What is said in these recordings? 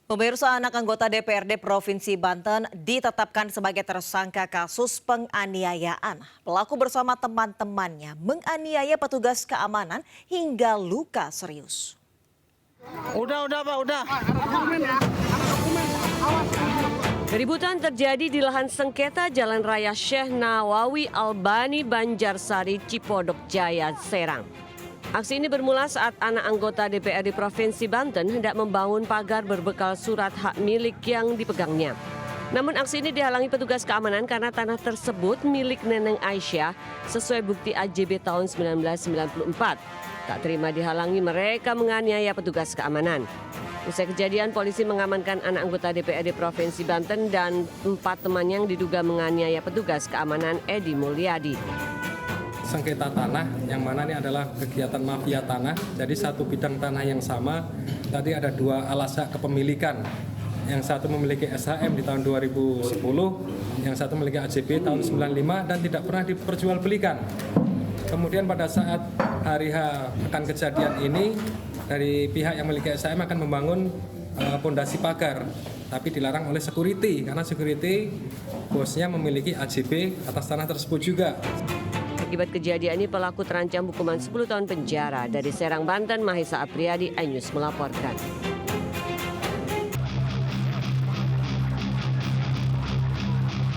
Pemirsa, anak anggota DPRD Provinsi Banten ditetapkan sebagai tersangka kasus penganiayaan. Pelaku bersama teman-temannya menganiaya petugas keamanan hingga luka serius. Udah Pak, udah. Keributan terjadi di lahan sengketa Jalan Raya Syekh Nawawi Albani Banjarsari Cipodok Jaya, Serang. Aksi ini bermula saat anak anggota DPRD Provinsi Banten hendak membangun pagar berbekal surat hak milik yang dipegangnya. Namun aksi ini dihalangi petugas keamanan karena tanah tersebut milik Neneng Aisyah sesuai bukti AJB tahun 1994. Tak terima dihalangi, mereka menganiaya petugas keamanan. Usai kejadian, polisi mengamankan anak anggota DPRD Provinsi Banten dan 4 temannya yang diduga menganiaya petugas keamanan Edi Mulyadi. Sengketa tanah yang mana ini adalah kegiatan mafia tanah, jadi satu bidang tanah yang sama. Tadi ada 2 alas hak kepemilikan, yang satu memiliki SHM di tahun 2010, yang satu memiliki AJB tahun 95 dan tidak pernah diperjualbelikan. Kemudian pada saat hari H akan kejadian ini, dari pihak yang memiliki SHM akan membangun pondasi pagar, tapi dilarang oleh security karena security bosnya memiliki AJB atas tanah tersebut juga. Akibat kejadian ini, pelaku terancam hukuman 10 tahun penjara. Dari Serang, Banten, Mahesa Apriyadi, iNews melaporkan.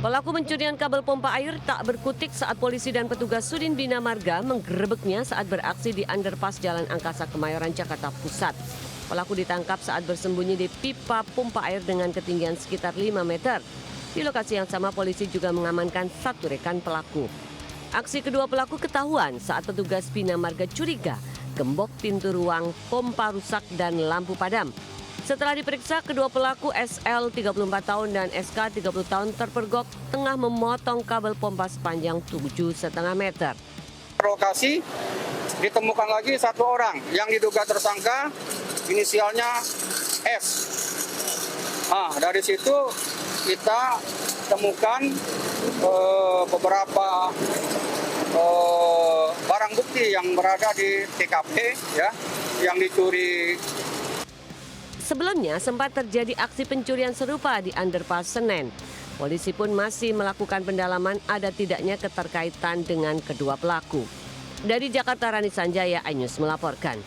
Pelaku pencurian kabel pompa air tak berkutik saat polisi dan petugas Sudin Bina Marga menggerebeknya saat beraksi di underpass Jalan Angkasa Kemayoran, Jakarta Pusat. Pelaku ditangkap saat bersembunyi di pipa pompa air dengan ketinggian sekitar 5 meter. Di lokasi yang sama, polisi juga mengamankan 1 rekan pelaku. Aksi kedua pelaku ketahuan saat petugas Bina Marga curiga gembok pintu ruang, pompa rusak dan lampu padam. Setelah diperiksa, kedua pelaku SL 34 tahun dan SK 30 tahun terpergok tengah memotong kabel pompa sepanjang 7,5 meter. Lokasi ditemukan lagi 1 orang yang diduga tersangka, inisialnya S. Dari situ kita temukan beberapa barang bukti yang berada di TKP ya, yang dicuri. Sebelumnya sempat terjadi aksi pencurian serupa di underpass Senen. Polisi pun masih melakukan pendalaman ada tidaknya keterkaitan dengan kedua pelaku. Dari Jakarta, Rani Sanjaya, iNews melaporkan.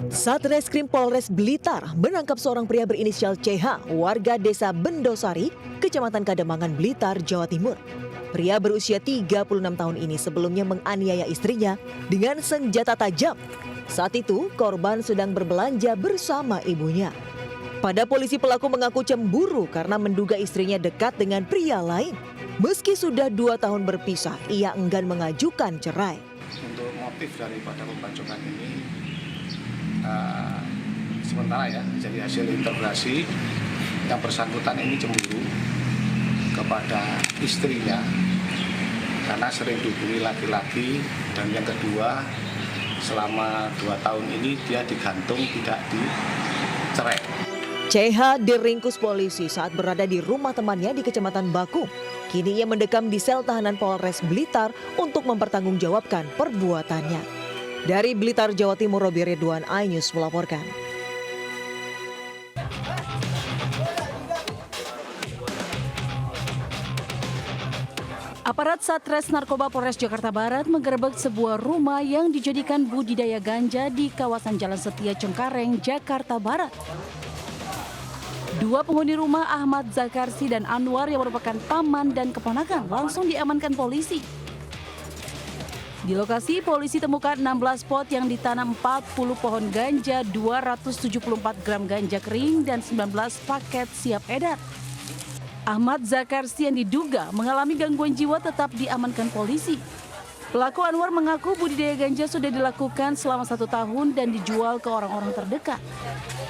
Satreskrim Polres Blitar menangkap seorang pria berinisial CH, warga desa Bendosari, Kecamatan Kademangan, Blitar, Jawa Timur. Pria berusia 36 tahun ini sebelumnya menganiaya istrinya dengan senjata tajam. Saat itu, korban sedang berbelanja bersama ibunya. Pada polisi, pelaku mengaku cemburu karena menduga istrinya dekat dengan pria lain. Meski sudah 2 tahun berpisah, ia enggan mengajukan cerai. Untuk motif daripada pembacokan ini, sementara ya, jadi hasil interogasi yang bersangkutan ini cemburu kepada istrinya karena sering dihubungi laki-laki, dan yang kedua selama 2 tahun ini dia digantung tidak dicerai. CH diringkus polisi saat berada di rumah temannya di Kecamatan Bakung. Kini ia mendekam di sel tahanan Polres Blitar untuk mempertanggungjawabkan perbuatannya. Dari Blitar, Jawa Timur, Robi Ridwan, iNews melaporkan. Aparat Satres Narkoba Polres Jakarta Barat menggerebek sebuah rumah yang dijadikan budidaya ganja di kawasan Jalan Setia Cengkareng, Jakarta Barat. 2 penghuni rumah, Ahmad Zakarsi dan Anwar, yang merupakan paman dan keponakan, langsung diamankan polisi. Di lokasi, polisi temukan 16 pot yang ditanam 40 pohon ganja, 274 gram ganja kering, dan 19 paket siap edar. Ahmad Zakarsi yang diduga mengalami gangguan jiwa tetap diamankan polisi. Pelaku Anwar mengaku budidaya ganja sudah dilakukan selama 1 tahun dan dijual ke orang-orang terdekat.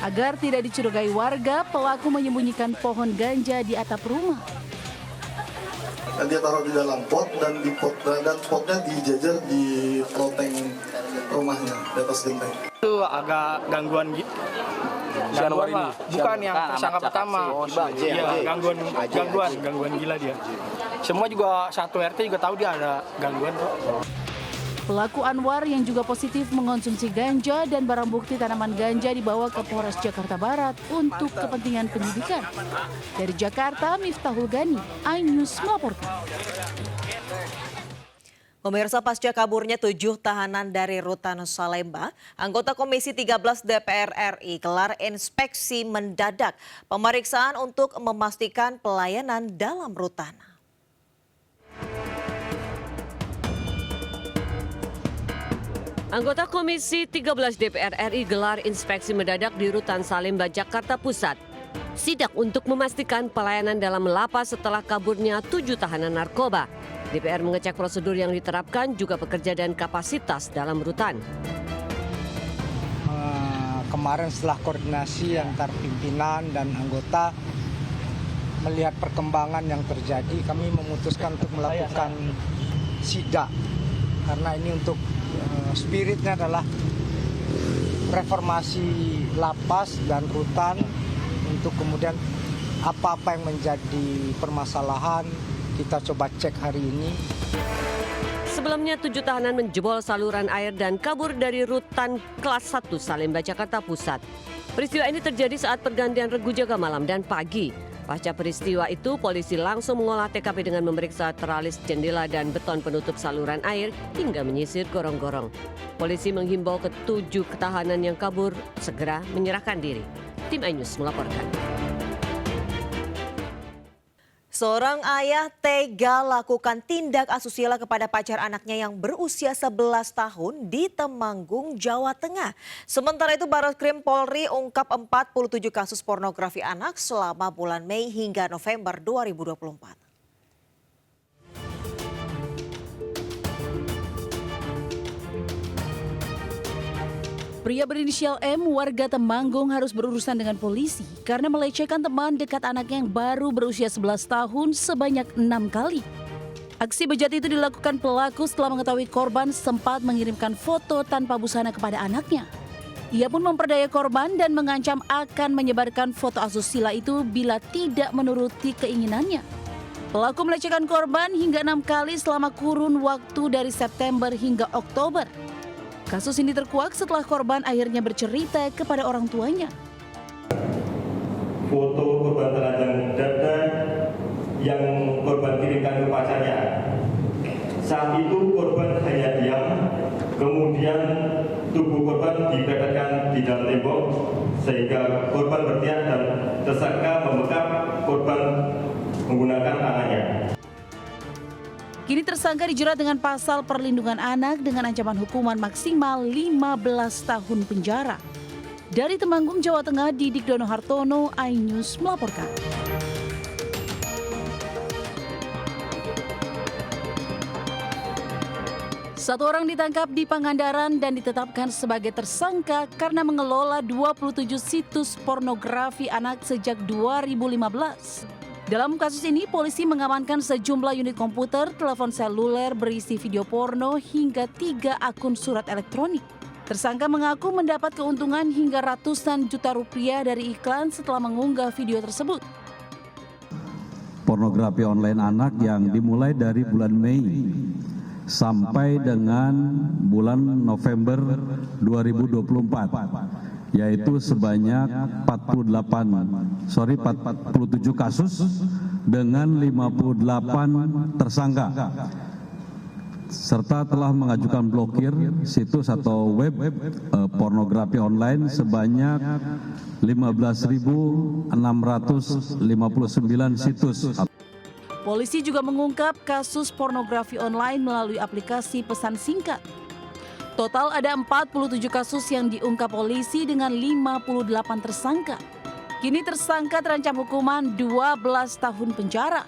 Agar tidak dicurigai warga, pelaku menyembunyikan pohon ganja di atap rumah. Dan dia taruh di dalam pot, dan potnya dijajar di loteng rumahnya di atas genteng. Itu agak gangguan gangguan lah. Bukan yang tersangka pertama. Iya, gangguan gila dia. Semua juga satu RT juga tahu dia ada gangguan kok. Pelaku Anwar yang juga positif mengonsumsi ganja dan barang bukti tanaman ganja dibawa ke Polres Jakarta Barat untuk kepentingan penyidikan. Dari Jakarta, Miftahul Gani, iNews melaporkan. Pemirsa, pasca kaburnya 7 tahanan dari Rutan Salemba, anggota Komisi 13 DPR RI gelar inspeksi mendadak pemeriksaan untuk memastikan pelayanan dalam rutan. Anggota Komisi 13 DPR RI gelar inspeksi mendadak di Rutan Salemba, Jakarta Pusat. Sidak untuk memastikan pelayanan dalam lapas setelah kaburnya 7 tahanan narkoba. DPR mengecek prosedur yang diterapkan, juga pekerja dan kapasitas dalam rutan. Kemarin setelah koordinasi antar pimpinan dan anggota melihat perkembangan yang terjadi, kami memutuskan untuk melakukan sidak. Karena ini untuk spiritnya adalah reformasi lapas dan rutan untuk kemudian apa-apa yang menjadi permasalahan kita coba cek hari ini. Sebelumnya 7 tahanan menjebol saluran air dan kabur dari rutan kelas 1 Salemba, Jakarta Pusat. Peristiwa ini terjadi saat pergantian regu jaga malam dan pagi. Pasca peristiwa itu, polisi langsung mengolah TKP dengan memeriksa teralis jendela dan beton penutup saluran air hingga menyisir gorong-gorong. Polisi menghimbau ke-7 tahanan yang kabur segera menyerahkan diri. Tim iNews melaporkan. Seorang ayah tega lakukan tindak asusila kepada pacar anaknya yang berusia 11 tahun di Temanggung, Jawa Tengah. Sementara itu Barreskrim Polri ungkap 47 kasus pornografi anak selama bulan Mei hingga November 2024. Pria berinisial M, warga Temanggung, harus berurusan dengan polisi karena melecehkan teman dekat anaknya yang baru berusia 11 tahun sebanyak 6 kali. Aksi bejat itu dilakukan pelaku setelah mengetahui korban sempat mengirimkan foto tanpa busana kepada anaknya. Ia pun memperdaya korban dan mengancam akan menyebarkan foto asusila itu bila tidak menuruti keinginannya. Pelaku melecehkan korban hingga 6 kali selama kurun waktu dari September hingga Oktober. Kasus ini terkuak setelah korban akhirnya bercerita kepada orang tuanya. Foto korban telanjang dada yang korban kirimkan ke pacarnya. Saat itu korban hanya diam, kemudian tubuh korban dipepetkan di dalam tembok sehingga korban berteriak dan tersangka membekap korban menggunakan tangannya. Kini tersangka dijerat dengan pasal perlindungan anak dengan ancaman hukuman maksimal 15 tahun penjara. Dari Temanggung, Jawa Tengah, Didik Dono Hartono, iNews melaporkan. Satu orang ditangkap di Pangandaran dan ditetapkan sebagai tersangka karena mengelola 27 situs pornografi anak sejak 2015. Dalam kasus ini, polisi mengamankan sejumlah unit komputer, telepon seluler berisi video porno, hingga 3 akun surat elektronik. Tersangka mengaku mendapat keuntungan hingga ratusan juta rupiah dari iklan setelah mengunggah video tersebut. Pornografi online anak yang dimulai dari bulan Mei sampai dengan bulan November 2024. Yaitu sebanyak 47 kasus dengan 58 tersangka, serta telah mengajukan blokir situs atau web pornografi online sebanyak 15.659 situs. Polisi juga mengungkap kasus pornografi online melalui aplikasi pesan singkat. Total ada 47 kasus yang diungkap polisi dengan 58 tersangka. Kini tersangka terancam hukuman 12 tahun penjara.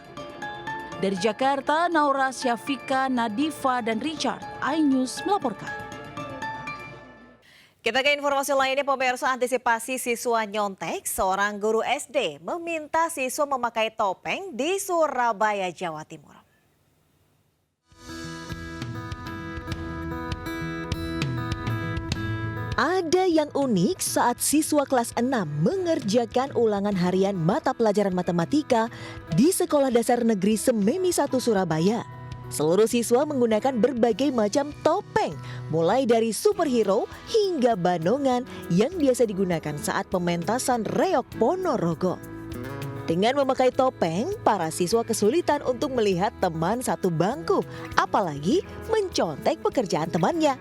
Dari Jakarta, Naura, Syafika, Nadifa, dan Richard, iNews melaporkan. Kita ke informasi lainnya, pemirsa. Antisipasi siswa nyontek, seorang guru SD meminta siswa memakai topeng di Surabaya, Jawa Timur. Ada yang unik saat siswa kelas 6 mengerjakan ulangan harian mata pelajaran matematika di Sekolah Dasar Negeri Sememi 1 Surabaya. Seluruh siswa menggunakan berbagai macam topeng, mulai dari superhero hingga banongan yang biasa digunakan saat pementasan Reog Ponorogo. Dengan memakai topeng, para siswa kesulitan untuk melihat teman satu bangku, apalagi mencontek pekerjaan temannya.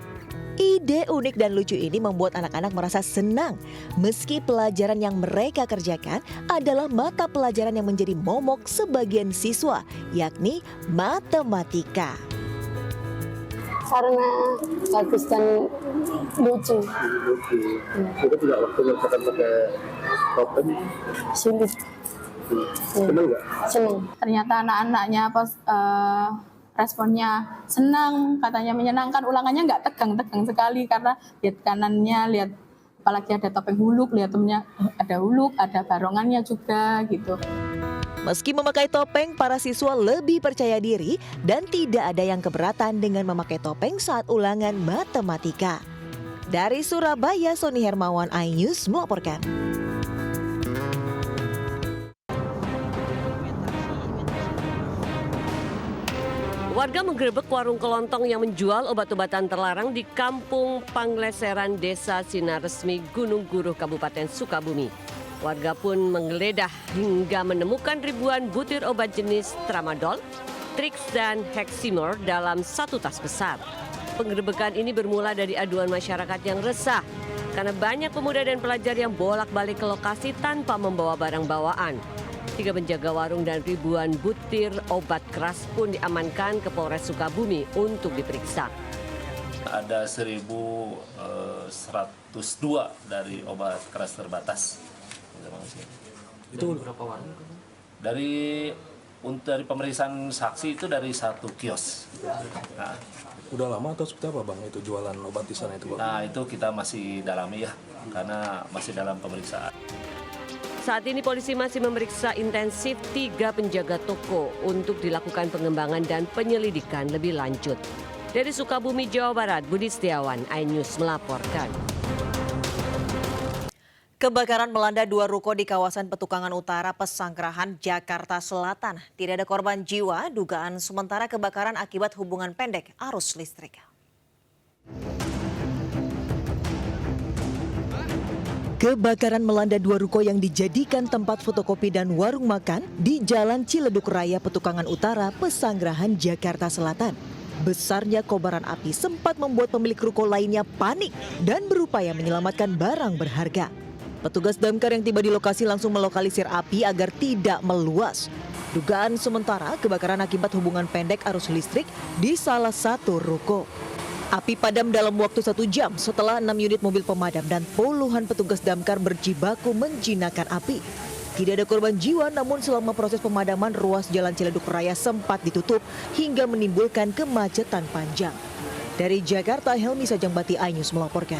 Ide unik dan lucu ini membuat anak-anak merasa senang, meski pelajaran yang mereka kerjakan adalah mata pelajaran yang menjadi momok sebagian siswa, yakni matematika. Karena bagus dan lucu. Itu tidak waktu ngerjakan pakai topeng? Sulit. Senang nggak? Senang. Ternyata anak-anaknya responnya senang, katanya menyenangkan, ulangannya nggak tegang-tegang sekali karena lihat kanannya, lihat apalagi ada topeng huluk, lihat temennya ada huluk, ada barongannya juga gitu. Meski memakai topeng, para siswa lebih percaya diri dan tidak ada yang keberatan dengan memakai topeng saat ulangan matematika. Dari Surabaya, Sony Hermawan, iNews melaporkan. Warga menggerebek warung kelontong yang menjual obat-obatan terlarang di Kampung Pangleseran, Desa Sinaresmi, Gunung Guruh, Kabupaten Sukabumi. Warga pun menggeledah hingga menemukan ribuan butir obat jenis Tramadol, Trix, dan Heximor dalam satu tas besar. Penggerebekan ini bermula dari aduan masyarakat yang resah karena banyak pemuda dan pelajar yang bolak-balik ke lokasi tanpa membawa barang bawaan. 3 penjaga warung dan ribuan butir obat keras pun diamankan ke Polres Sukabumi untuk diperiksa. Ada 1.102 dari obat keras terbatas. Itu berapa warung? Dari pemeriksaan saksi itu dari 1 kios. Nah, Udah lama atau seperti apa Bang itu jualan obat di sana itu Bang? Nah itu kita masih dalami ya, karena masih dalam pemeriksaan. Saat ini polisi masih memeriksa intensif 3 penjaga toko untuk dilakukan pengembangan dan penyelidikan lebih lanjut. Dari Sukabumi, Jawa Barat, Budi Setiawan, iNews melaporkan. Kebakaran melanda 2 ruko di kawasan Petukangan Utara, Pesanggerahan, Jakarta Selatan. Tidak ada korban jiwa, dugaan sementara kebakaran akibat hubungan pendek arus listrik. Kebakaran melanda 2 ruko yang dijadikan tempat fotokopi dan warung makan di Jalan Ciledug Raya, Petukangan Utara, Pesanggerahan, Jakarta Selatan. Besarnya kobaran api sempat membuat pemilik ruko lainnya panik dan berupaya menyelamatkan barang berharga. Petugas damkar yang tiba di lokasi langsung melokalisir api agar tidak meluas. Dugaan sementara kebakaran akibat hubungan pendek arus listrik di salah satu ruko. Api padam dalam waktu 1 jam setelah 6 unit mobil pemadam dan puluhan petugas damkar berjibaku menjinakkan api. Tidak ada korban jiwa, namun selama proses pemadaman ruas Jalan Ciledug Raya sempat ditutup hingga menimbulkan kemacetan panjang. Dari Jakarta, Helmi Sajangbati, iNews melaporkan.